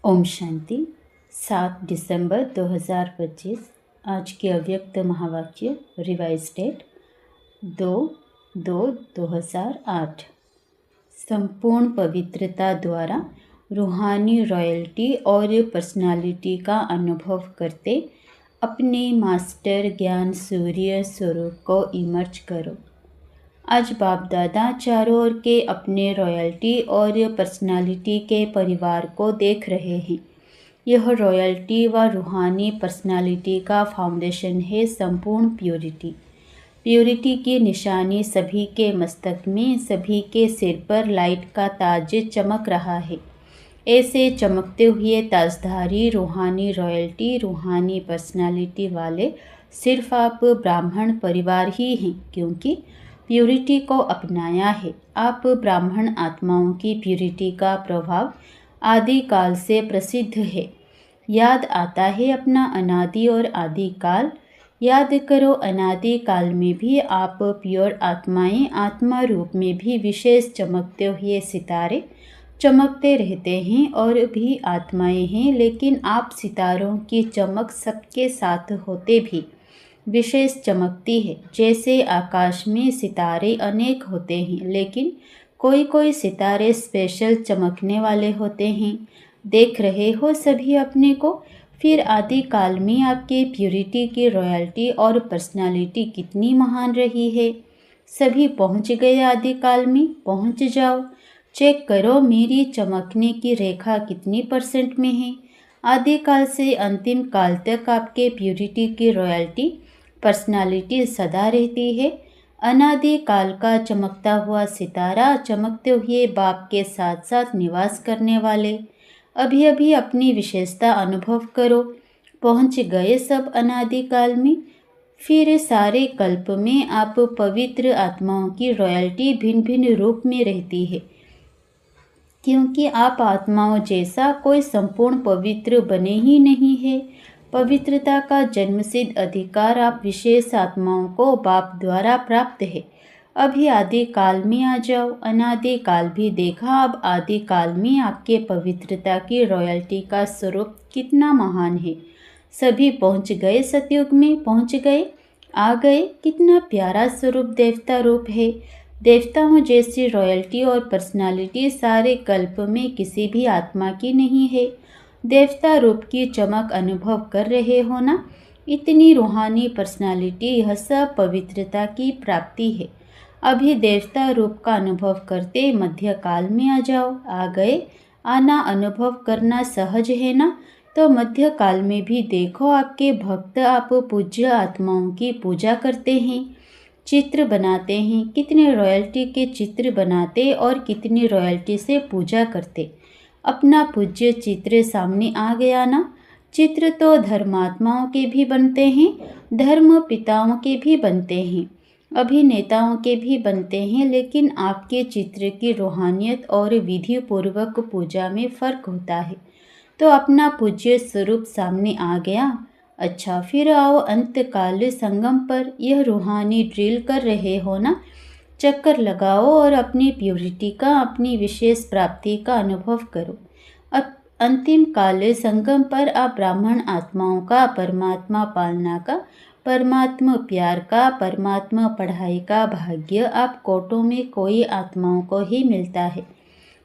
ओम शांति। 7 दिसंबर 2025। आज के अव्यक्त महावाक्य रिवाइज डेट 2/2/2008। संपूर्ण पवित्रता द्वारा रूहानी रॉयल्टी और पर्सनालिटी का अनुभव करते अपने मास्टर ज्ञान सूर्य स्वरूप को इमर्ज करो। आज बाप दादा चारों ओर के अपने रॉयल्टी और पर्सनालिटी के परिवार को देख रहे हैं। यह रॉयल्टी व रूहानी पर्सनालिटी का फाउंडेशन है संपूर्ण प्योरिटी। प्योरिटी की निशानी सभी के मस्तक में, सभी के सिर पर लाइट का ताज चमक रहा है। ऐसे चमकते हुए ताजधारी रूहानी रॉयल्टी, रूहानी पर्सनालिटी वाले सिर्फ आप ब्राह्मण परिवार ही हैं, क्योंकि प्योरिटी को अपनाया है। आप ब्राह्मण आत्माओं की प्योरिटी का प्रभाव आदिकाल से प्रसिद्ध है। याद आता है अपना अनादि और आदिकाल। याद करो, अनादि काल में भी आप प्योर आत्माएं, आत्मा रूप में भी विशेष चमकते हुए सितारे चमकते रहते हैं और भी आत्माएं हैं, लेकिन आप सितारों की चमक सबके साथ होते भी विशेष चमकती है। जैसे आकाश में सितारे अनेक होते हैं, लेकिन कोई कोई सितारे स्पेशल चमकने वाले होते हैं। देख रहे हो सभी अपने को। फिर आदि काल में आपके प्योरिटी की रॉयल्टी और पर्सनालिटी कितनी महान रही है। सभी पहुंच गए आदि काल में। पहुंच जाओ, चेक करो मेरी चमकने की रेखा कितनी % में है। आदि काल से अंतिम काल तक आपके प्योरिटी की रॉयल्टी पर्सनालिटी सदा रहती है। अनादि काल का चमकता हुआ सितारा, चमकते हुए बाप के साथ साथ निवास करने वाले। अभी अभी अपनी विशेषता अनुभव करो। पहुंच गए सब अनादि काल में। फिर सारे कल्प में आप पवित्र आत्माओं की रॉयल्टी भिन्न भिन्न रूप में रहती है, क्योंकि आप आत्माओं जैसा कोई संपूर्ण पवित्र बने ही नहीं है। पवित्रता का जन्मसिद्ध अधिकार आप विशेष आत्माओं को बाप द्वारा प्राप्त है। अभी आदि काल में आ जाओ। अनादि काल भी देखा, अब आदि काल में आपके पवित्रता की रॉयल्टी का स्वरूप कितना महान है। सभी पहुंच गए, सतयुग में पहुंच गए, आ गए। कितना प्यारा स्वरूप देवता रूप है। देवताओं जैसी रॉयल्टी और पर्सनालिटी सारे कल्प में किसी भी आत्मा की नहीं है। देवता रूप की चमक अनुभव कर रहे हो ना। इतनी रूहानी पर्सनालिटी, यह सब पवित्रता की प्राप्ति है। अभी देवता रूप का अनुभव करते मध्यकाल में आ जाओ। आ गए। आना अनुभव करना सहज है ना। तो मध्यकाल में भी देखो, आपके भक्त आप पूज्य आत्माओं की पूजा करते हैं, चित्र बनाते हैं। कितने रॉयल्टी के चित्र बनाते और कितनी रॉयल्टी से पूजा करते। अपना पूज्य चित्र सामने आ गया ना। चित्र तो धर्मात्माओं के भी बनते हैं, धर्म पिताओं के भी बनते हैं, अभिनेताओं के भी बनते हैं, लेकिन आपके चित्र की रूहानियत और विधि पूर्वक पूजा में फर्क होता है। तो अपना पूज्य स्वरूप सामने आ गया। अच्छा, फिर आओ अंतकाल संगम पर। यह रूहानी ड्रिल कर रहे हो ना। चक्कर लगाओ और अपनी प्योरिटी का, अपनी विशेष प्राप्ति का अनुभव करो। अब अंतिम काल संगम पर आप ब्राह्मण आत्माओं का, परमात्मा पालना का, परमात्मा प्यार का, परमात्मा पढ़ाई का भाग्य आप कोटों में कोई आत्माओं को ही मिलता है।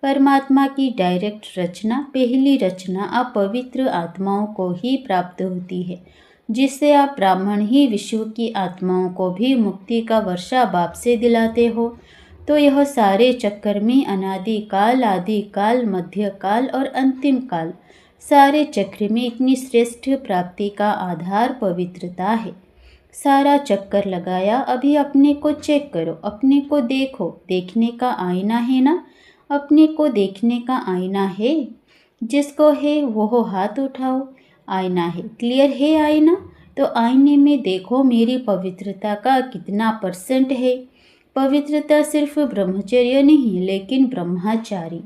परमात्मा की डायरेक्ट रचना, पहली रचना आप पवित्र आत्माओं को ही प्राप्त होती है, जिससे आप ब्राह्मण ही विश्व की आत्माओं को भी मुक्ति का वर्षा बाप से दिलाते हो। तो यह सारे चक्कर में अनादि काल, आदि काल, मध्य काल और अंतिम काल, सारे चक्र में इतनी श्रेष्ठ प्राप्ति का आधार पवित्रता है। सारा चक्कर लगाया। अभी अपने को चेक करो, अपने को देखो। देखने का आईना है ना। अपने को देखने का आईना है। जिसको है वो हाथ उठाओ। आईना है, क्लियर है आईना। तो आईने में देखो मेरी पवित्रता का कितना % है। पवित्रता सिर्फ ब्रह्मचर्य नहीं, लेकिन ब्रह्मचारी,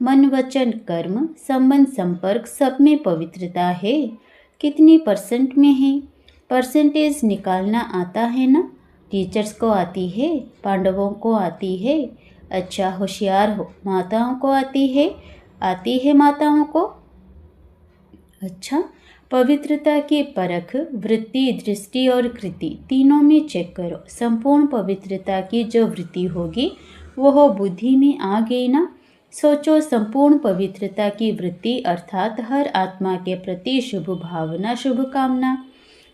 मन वचन कर्म, संबंध संपर्क सब में पवित्रता है। कितनी % में है। % निकालना आता है ना। टीचर्स को आती है, पांडवों को आती है। अच्छा, होशियार हो। माताओं को आती है माताओं को। अच्छा, पवित्रता की परख वृत्ति, दृष्टि और कृति तीनों में चेक करो। संपूर्ण पवित्रता की जो वृत्ति होगी वह बुद्धि में आ गई ना। सोचो, संपूर्ण पवित्रता की वृत्ति अर्थात हर आत्मा के प्रति शुभ भावना, शुभ कामना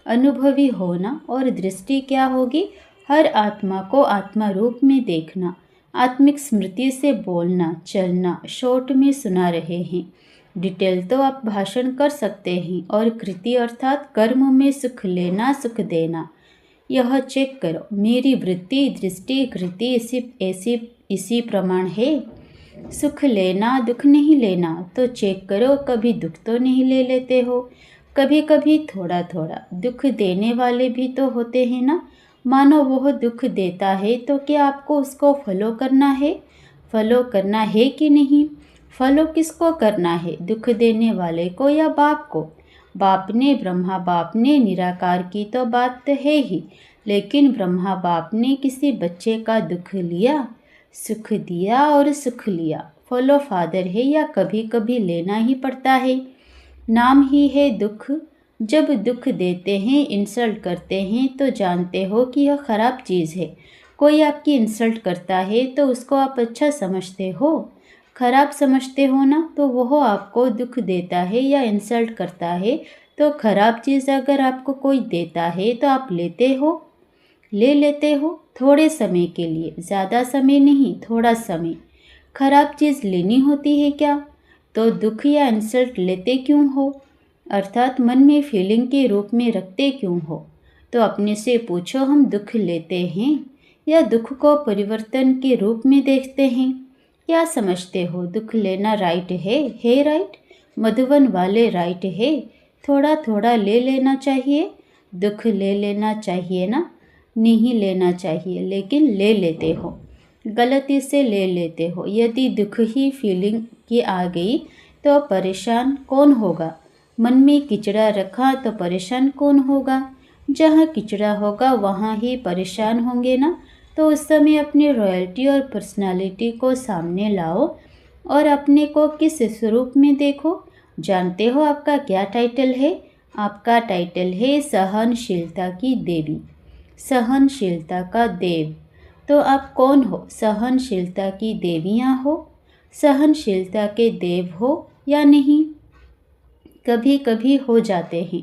अनुभवी होना। और दृष्टि क्या होगी? हर आत्मा को आत्मा रूप में देखना, आत्मिक स्मृति से बोलना चलना। शॉर्ट में सुना रहे हैं, डिटेल तो आप भाषण कर सकते हैं। और कृति अर्थात कर्म में सुख लेना, सुख देना। यह चेक करो, मेरी वृत्ति, दृष्टि, कृति इसी प्रमाण है। सुख लेना, दुख नहीं लेना। तो चेक करो, कभी दुख तो नहीं ले लेते हो? कभी कभी थोड़ा थोड़ा दुख देने वाले भी तो होते हैं ना। मानो वह दुख देता है तो क्या आपको उसको फॉलो करना है? फॉलो करना है कि नहीं? फॉलो किसको करना है? दुख देने वाले को या बाप को? बाप ने, ब्रह्मा बाप ने निराकार की तो बात है ही, लेकिन ब्रह्मा बाप ने किसी बच्चे का दुख लिया, सुख दिया और सुख लिया। फॉलो फादर है या कभी कभी लेना ही पड़ता है। नाम ही है दुख। जब दुख देते हैं, इंसल्ट करते हैं तो जानते हो कि यह खराब चीज़ है। कोई आपकी इंसल्ट करता है तो उसको आप अच्छा समझते हो? खराब समझते हो ना। तो वह आपको दुख देता है या इंसल्ट करता है तो खराब चीज़ अगर आपको कोई देता है तो आप लेते हो? ले लेते हो थोड़े समय के लिए, ज़्यादा समय नहीं, थोड़ा समय। खराब चीज़ लेनी होती है क्या? तो दुख या इंसल्ट लेते क्यों हो? अर्थात मन में फीलिंग के रूप में रखते क्यों हो? तो अपने से पूछो, हम दुख लेते हैं या दुख को परिवर्तन के रूप में देखते हैं? क्या समझते हो? दुख लेना राइट है राइट? मधुबन वाले राइट है? थोड़ा थोड़ा ले लेना चाहिए। दुख ले लेना चाहिए ना? नहीं लेना चाहिए, लेकिन ले लेते हो, गलती से ले लेते हो। यदि दुख ही फीलिंग की आ गई तो परेशान कौन होगा? मन में किचड़ा रखा तो परेशान कौन होगा? जहाँ किचड़ा होगा वहाँ ही परेशान होंगे ना। तो उस समय अपनी रॉयल्टी और पर्सनालिटी को सामने लाओ और अपने को किस स्वरूप में देखो। जानते हो आपका क्या टाइटल है? आपका टाइटल है सहनशीलता की देवी, सहनशीलता का देव। तो आप कौन हो? सहनशीलता की देवियाँ हो? सहनशीलता के देव हो या नहीं? कभी कभी हो जाते हैं।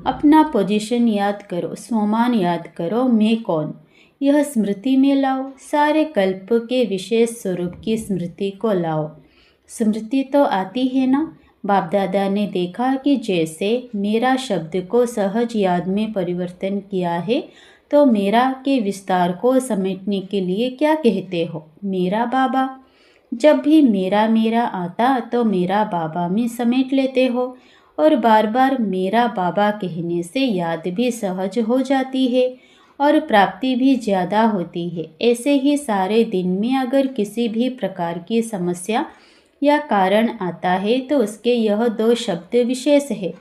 अपना पोजीशन याद करो, स्वमान याद करो, मैं कौन, यह स्मृति में लाओ। सारे कल्प के विशेष स्वरूप की स्मृति को लाओ। स्मृति तो आती है ना। बाप दादा ने देखा कि जैसे मेरा शब्द को सहज याद में परिवर्तन किया है, तो मेरा के विस्तार को समेटने के लिए क्या कहते हो? मेरा बाबा। जब भी मेरा मेरा आता तो मेरा बाबा में समेट लेते हो। और बार बार मेरा बाबा कहने से याद भी सहज हो जाती है और प्राप्ति भी ज़्यादा होती है। ऐसे ही सारे दिन में अगर किसी भी प्रकार की समस्या या कारण आता है तो उसके यह दो शब्द विशेष है,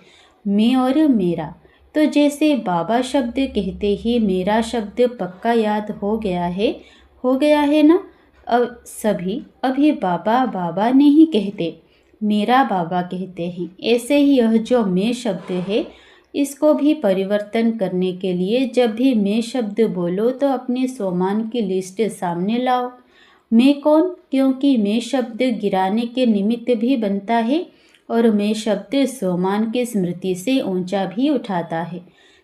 मैं और मेरा। तो जैसे बाबा शब्द कहते ही मेरा शब्द पक्का याद हो गया है ना। अब सभी अभी बाबा बाबा नहीं कहते, मेरा बाबा कहते हैं। ऐसे ही यह जो मैं शब्द है, इसको भी परिवर्तन करने के लिए जब भी मैं शब्द बोलो तो अपने सोमान की लिस्ट सामने लाओ। मैं कौन? क्योंकि मैं शब्द गिराने के निमित्त भी बनता है और मैं शब्द सोमान की स्मृति से ऊंचा भी उठाता है।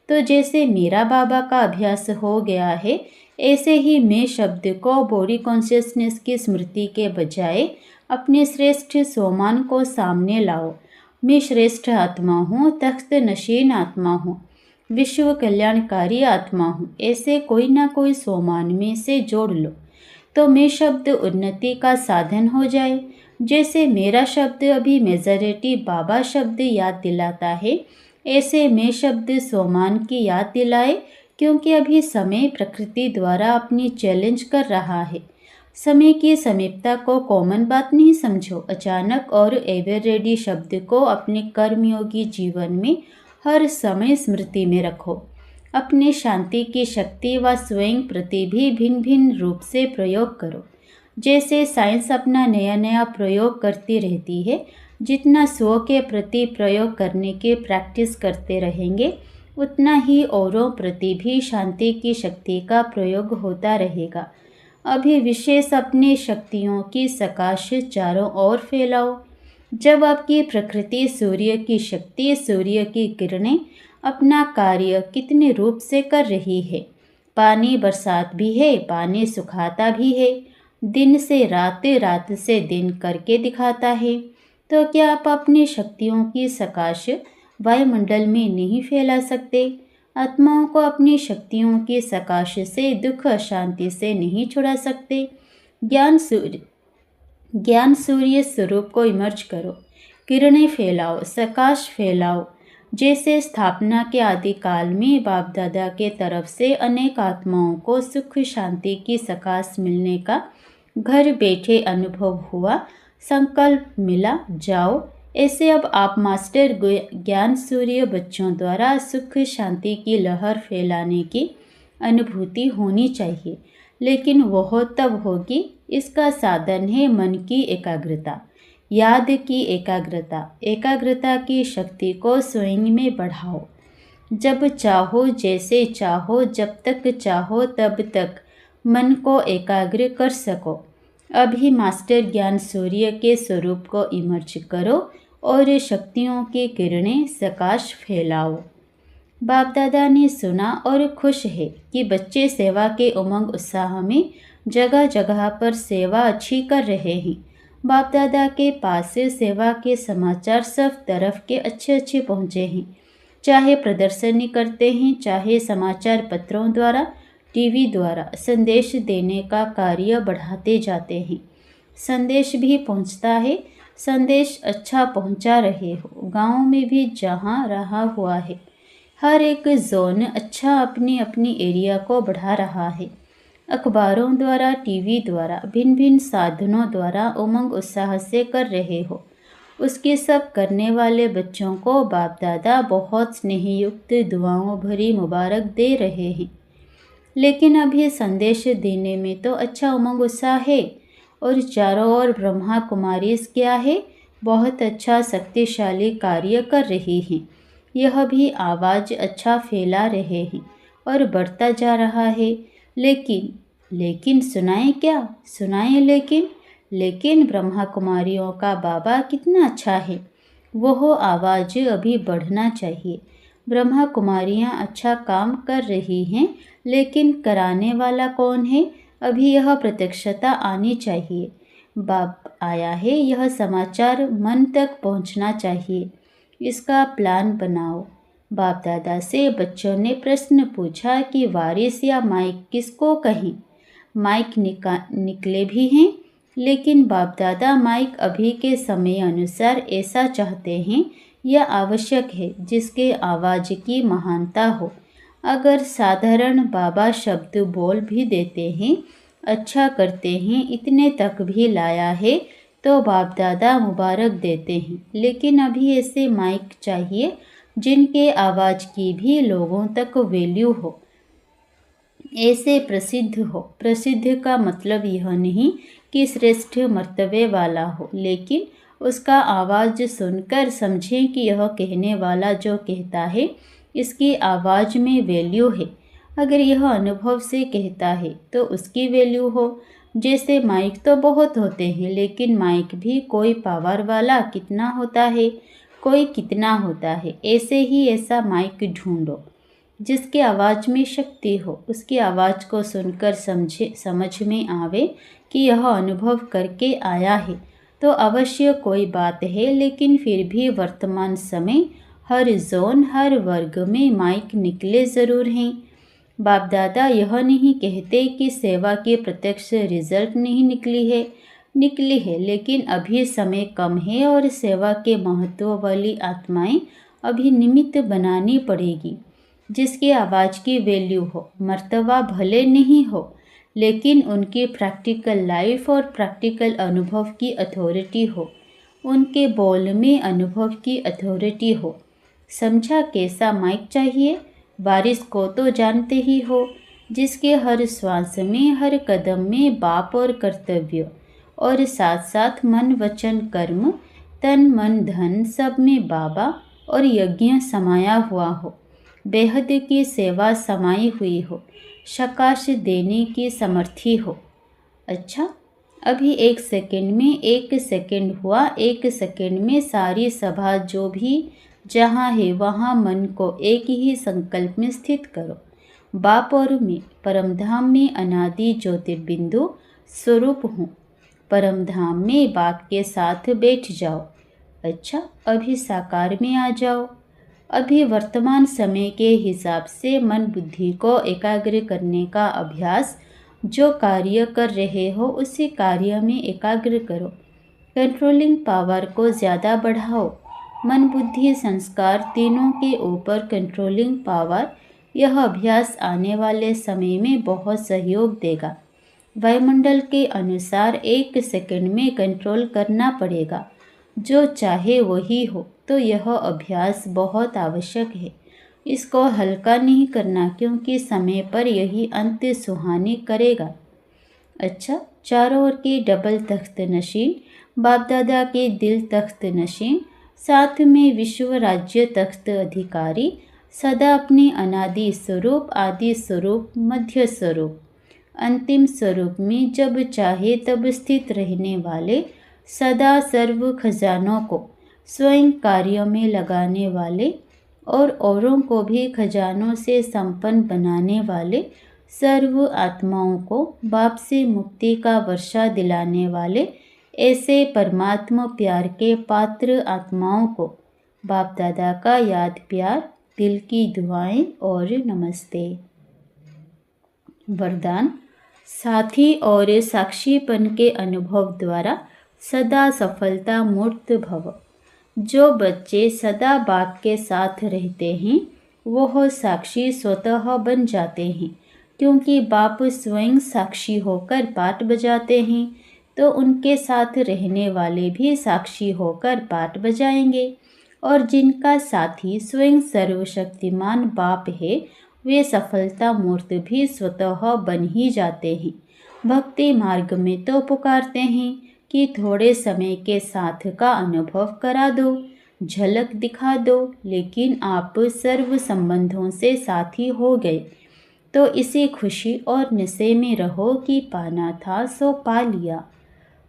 तो जैसे मेरा बाबा का अभ्यास हो गया है, ऐसे ही मैं शब्द को बॉडी कॉन्शियसनेस की स्मृति के बजाय अपने श्रेष्ठ सोमान को सामने लाओ। मैं श्रेष्ठ आत्मा हूँ, तख्त नशीन आत्मा हूँ, विश्व कल्याणकारी आत्मा हूँ। ऐसे कोई ना कोई सोमान में से जोड़ लो तो मैं शब्द उन्नति का साधन हो जाए। जैसे मेरा शब्द अभी मेजॉरिटी बाबा शब्द याद दिलाता है, ऐसे मैं शब्द सोमान की याद दिलाए, क्योंकि अभी समय प्रकृति द्वारा अपनी चैलेंज कर रहा है। समय की समीपता को कॉमन बात नहीं समझो। अचानक और एवर रेडी शब्द को अपने कर्मयोगी जीवन में हर समय स्मृति में रखो। अपने शांति की शक्ति व स्वयं प्रति भी भिन्न भिन्न रूप से प्रयोग करो। जैसे साइंस अपना नया नया प्रयोग करती रहती है, जितना स्व के प्रति प्रयोग करने की प्रैक्टिस करते रहेंगे, उतना ही औरों प्रति भी शांति की शक्ति का प्रयोग होता रहेगा। अभी विशेष अपनी शक्तियों की सकाश चारों ओर फैलाओ। जब आपकी प्रकृति सूर्य की शक्ति, सूर्य की किरणें अपना कार्य कितने रूप से कर रही है। पानी बरसात भी है, पानी सुखाता भी है, दिन से रात, रात से दिन करके दिखाता है। तो क्या आप अपनी शक्तियों की सकाश वायुमंडल में नहीं फैला सकते? आत्माओं को अपनी शक्तियों की सकाश से दुख अशांति से नहीं छुड़ा सकते? ज्ञान सूर्य स्वरूप को इमर्ज करो, किरणें फैलाओ, सकाश फैलाओ। जैसे स्थापना के आदि काल में बाप दादा के तरफ से अनेक आत्माओं को सुख शांति की सकाश मिलने का घर बैठे अनुभव हुआ, संकल्प मिला, जाओ। ऐसे अब आप मास्टर ज्ञान सूर्य बच्चों द्वारा सुख शांति की लहर फैलाने की अनुभूति होनी चाहिए, लेकिन वह तब होगी। इसका साधन है मन की एकाग्रता, याद की एकाग्रता। एकाग्रता की शक्ति को स्वयं में बढ़ाओ। जब चाहो, जैसे चाहो, जब तक चाहो तब तक मन को एकाग्र कर सको। अभी मास्टर ज्ञान सूर्य के स्वरूप को इमर्ज करो और शक्तियों की किरणें सकाश फैलाओ। बाप दादा ने सुना और खुश है कि बच्चे सेवा के उमंग उत्साह में जगह जगह पर सेवा अच्छी कर रहे हैं। बाप दादा के पास से सेवा के समाचार सब तरफ के अच्छे अच्छे पहुँचे हैं। चाहे प्रदर्शनी करते हैं, चाहे समाचार पत्रों द्वारा, टीवी द्वारा संदेश देने का कार्य बढ़ाते जाते हैं। संदेश भी पहुंचता है, संदेश अच्छा पहुंचा रहे हो। गांव में भी जहां रहा हुआ है, हर एक जोन अच्छा अपनी अपनी एरिया को बढ़ा रहा है। अखबारों द्वारा, टीवी द्वारा, भिन्न भिन्न साधनों द्वारा उमंग उत्साह से कर रहे हो। उसके सब करने वाले बच्चों को बाप दादा बहुत स्नेहयुक्त दुआओं भरी मुबारक दे रहे हैं। लेकिन अभी संदेश देने में तो अच्छा उमंग उत्साह है, और चारों ओर ब्रह्मा कुमारी क्या है, बहुत अच्छा शक्तिशाली कार्य कर रही हैं। यह भी आवाज़ अच्छा फैला रहे हैं और बढ़ता जा रहा है। लेकिन सुनाए क्या? सुनाए लेकिन ब्रह्मा कुमारियों का बाबा कितना अच्छा है। वह आवाज़ अभी बढ़ना चाहिए। ब्रह्मा कुमारियाँ अच्छा काम कर रही हैं, लेकिन कराने वाला कौन है? अभी यह प्रत्यक्षता आनी चाहिए। बाप आया है, यह समाचार मन तक पहुंचना चाहिए। इसका प्लान बनाओ। बाप दादा से बच्चों ने प्रश्न पूछा कि वारिस या माइक किसको कहें। माइक निकले भी हैं, लेकिन बाप दादा माइक अभी के समय अनुसार ऐसा चाहते हैं, यह आवश्यक है जिसके आवाज़ की महानता हो। अगर साधारण बाबा शब्द बोल भी देते हैं, अच्छा करते हैं, इतने तक भी लाया है तो बाप दादा मुबारक देते हैं। लेकिन अभी ऐसे माइक चाहिए जिनके आवाज़ की भी लोगों तक वैल्यू हो, ऐसे प्रसिद्ध हो। प्रसिद्ध का मतलब यह नहीं कि श्रेष्ठ मर्तबे वाला हो, लेकिन उसका आवाज़ सुनकर समझें कि यह कहने वाला जो कहता है इसकी आवाज़ में वैल्यू है। अगर यह अनुभव से कहता है तो उसकी वैल्यू हो। जैसे माइक तो बहुत होते हैं, लेकिन माइक भी कोई पावर वाला कितना होता है, कोई कितना होता है। ऐसे ही ऐसा माइक ढूंढो जिसकी आवाज़ में शक्ति हो, उसकी आवाज़ को सुनकर समझ में आवे कि यह अनुभव करके आया है तो अवश्य कोई बात है। लेकिन फिर भी वर्तमान समय हर जोन, हर वर्ग में माइक निकले ज़रूर हैं। बाप दादा यह नहीं कहते कि सेवा की प्रत्यक्ष रिजल्ट नहीं निकली है, लेकिन अभी समय कम है और सेवा के महत्व वाली आत्माएं अभी निमित्त बनानी पड़ेगी, जिसकी आवाज़ की वैल्यू हो। मर्तबा भले नहीं हो, लेकिन उनकी प्रैक्टिकल लाइफ और प्रैक्टिकल अनुभव की अथॉरिटी हो, उनके बोल में अनुभव की अथॉरिटी हो। समझा कैसा माइक चाहिए? वारिस को तो जानते ही हो, जिसके हर श्वास में, हर कदम में बाप और कर्तव्य और साथ साथ मन वचन कर्म तन मन धन सब में बाबा और यज्ञ समाया हुआ हो, बेहद की सेवा समाई हुई हो, शकाश देने की समर्थी हो। अच्छा, अभी 1 सेकंड में 1 सेकंड हुआ। 1 सेकंड में सारी सभा जो भी जहाँ है वहाँ मन को एक ही संकल्प में स्थित करो। बाप और मैं परमधाम में अनादि ज्योतिर्बिंदु स्वरूप हूँ। परमधाम में बाप के साथ बैठ जाओ। अच्छा, अभी साकार में आ जाओ। अभी वर्तमान समय के हिसाब से मन बुद्धि को एकाग्र करने का अभ्यास, जो कार्य कर रहे हो उसी कार्य में एकाग्र करो। कंट्रोलिंग पावर को ज़्यादा बढ़ाओ। मन बुद्धि संस्कार तीनों के ऊपर कंट्रोलिंग पावर, यह अभ्यास आने वाले समय में बहुत सहयोग देगा। वायुमंडल के अनुसार 1 सेकंड में कंट्रोल करना पड़ेगा। जो चाहे वही हो, तो यह अभ्यास बहुत आवश्यक है। इसको हल्का नहीं करना, क्योंकि समय पर यही अंत सुहानी करेगा। अच्छा, चारों ओर के डबल तख्त नशीन, बाप दादा के दिल तख्त नशीन, साथ में विश्व राज्य तख्त अधिकारी, सदा अपने अनादि स्वरूप, आदि स्वरूप, मध्य स्वरूप, अंतिम स्वरूप में जब चाहे तब स्थित रहने वाले, सदा सर्व खजानों को स्वयं कार्यों में लगाने वाले और औरों को भी खजानों से संपन्न बनाने वाले, सर्व आत्माओं को बाप से मुक्ति का वर्षा दिलाने वाले, ऐसे परमात्मा प्यार के पात्र आत्माओं को बाप दादा का याद प्यार, दिल की दुआएं और नमस्ते। वरदान, साथी और साक्षीपन के अनुभव द्वारा सदा सफलता मूर्त भव। जो बच्चे सदा बाप के साथ रहते हैं वह साक्षी स्वतः बन जाते हैं, क्योंकि बाप स्वयं साक्षी होकर पाठ बजाते हैं, तो उनके साथ रहने वाले भी साक्षी होकर पाठ बजाएंगे। और जिनका साथी स्वयं सर्वशक्तिमान बाप है, वे सफलता मूर्त भी स्वतः बन ही जाते हैं। भक्ति मार्ग में तो पुकारते हैं कि थोड़े समय के साथ का अनुभव करा दो, झलक दिखा दो, लेकिन आप सर्व संबंधों से साथी हो गए, तो इसी खुशी और नशे में रहो कि पाना था सो पा लिया।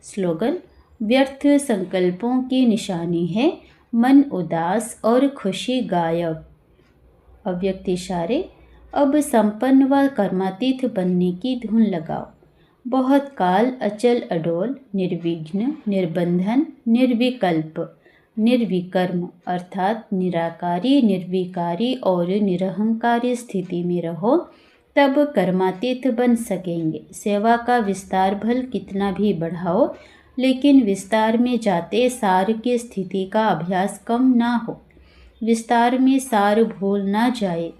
स्लोगन, व्यर्थ संकल्पों की निशानी है मन उदास और खुशी गायब। अव्यक्त इशारे, अब संपन्न व कर्मातीत बनने की धुन लगाओ। बहुत काल अचल अडोल, निर्विघ्न, निर्बंधन, निर्विकल्प, निर्विकर्म अर्थात निराकारी, निर्विकारी और निरहंकारी स्थिति में रहो, तब कर्मातीत बन सकेंगे। सेवा का विस्तार भल कितना भी बढ़ाओ, लेकिन विस्तार में जाते सार की स्थिति का अभ्यास कम ना हो। विस्तार में सार भूल ना जाए।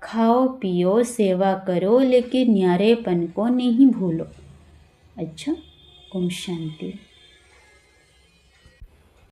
खाओ पियो सेवा करो, लेकिन न्यारेपन को नहीं भूलो। अच्छा, ओम शांति।